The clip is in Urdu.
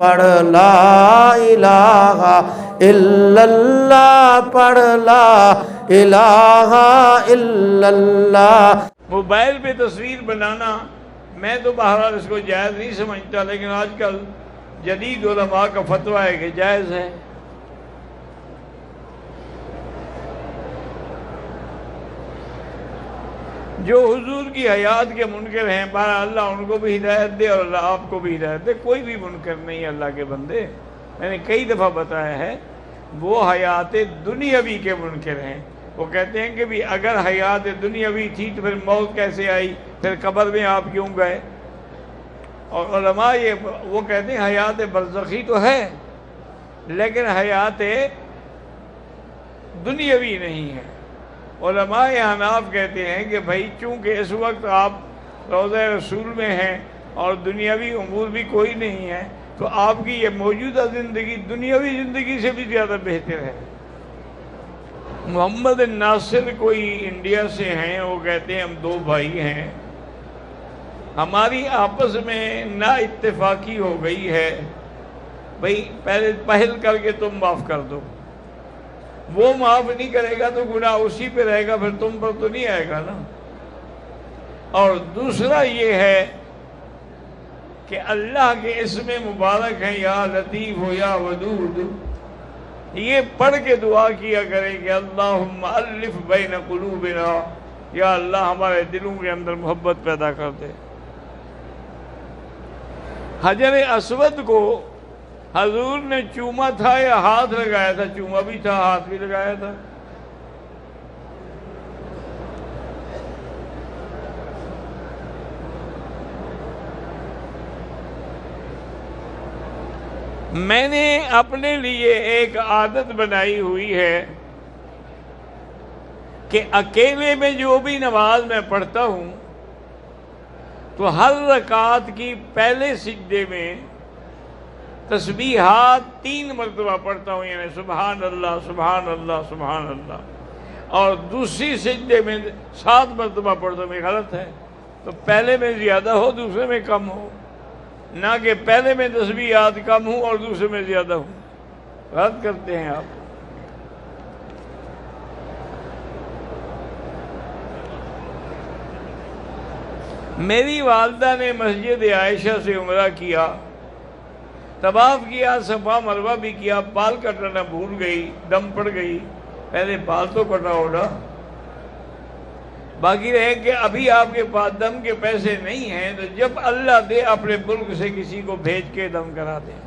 پڑھ لا الہ الا اللہ، پڑھ لا الہ الا اللہ۔ موبائل پہ تصویر بنانا میں تو بہرحال اس کو جائز نہیں سمجھتا، لیکن آج کل جدید علماء کا فتویٰ ہے کہ جائز ہے۔ جو حضور کی حیات کے منکر ہیں، بہرحال اللہ ان کو بھی ہدایت دے اور اللہ آپ کو بھی ہدایت دے۔ کوئی بھی منکر نہیں ہے اللہ کے بندے، میں نے کئی دفعہ بتایا ہے، وہ حیات دنیاوی کے منکر ہیں۔ وہ کہتے ہیں کہ بھی اگر حیات دنیاوی تھی تو پھر موت کیسے آئی، پھر قبر میں آپ کیوں گئے؟ اور علماء وہ کہتے ہیں حیات برزخی تو ہے لیکن حیات دنیاوی نہیں ہے۔ علماء احناف کہتے ہیں کہ بھائی چونکہ اس وقت آپ روضہ رسول میں ہیں اور دنیاوی امور بھی کوئی نہیں ہے، تو آپ کی یہ موجودہ زندگی دنیاوی زندگی سے بھی زیادہ بہتر ہے۔ محمد ناصر کوئی انڈیا سے ہیں، وہ کہتے ہیں ہم دو بھائی ہیں، ہماری آپس میں نا اتفاقی ہو گئی ہے، بھائی پہلے پہل کر کے تم معاف کر دو۔ وہ معاف نہیں کرے گا تو گناہ اسی پہ رہے گا، پھر تم پر تو نہیں آئے گا نا۔ اور دوسرا یہ ہے کہ اللہ کے اسم مبارک ہیں، یا لطیف ہو یا ودود، یہ پڑھ کے دعا کیا کریں کہ اللہم الف بین قلوبنا، یا اللہ ہمارے دلوں کے اندر محبت پیدا کر دے۔ حجر اسود کو حضور نے چوما تھا یا ہاتھ لگایا تھا؟ چوما بھی تھا، ہاتھ بھی لگایا تھا۔ میں نے اپنے لیے ایک عادت بنائی ہوئی ہے کہ اکیلے میں جو بھی نماز میں پڑھتا ہوں تو ہر رکعت کی پہلے سجدے میں تسبیحات 3 مرتبہ پڑھتا ہوں، یعنی سبحان اللہ سبحان اللہ سبحان اللہ، اور دوسری سجدے میں 7 مرتبہ پڑھتا ہوں۔ یہ غلط ہے، تو پہلے میں زیادہ ہو دوسرے میں کم ہو، نہ کہ پہلے میں تسبیحات کم ہوں اور دوسرے میں زیادہ ہوں۔ غلط کرتے ہیں آپ۔ میری والدہ نے مسجد عائشہ سے عمرہ کیا، طواف کیا، صفا مروہ بھی کیا، بال کٹانا بھول گئی، دم پڑ گئی۔ پہلے بال تو کٹاؤ نا۔ باقی رہے کہ ابھی آپ کے پاس دم کے پیسے نہیں ہیں تو جب اللہ دے اپنے ملک سے کسی کو بھیج کے دم کرا دیں۔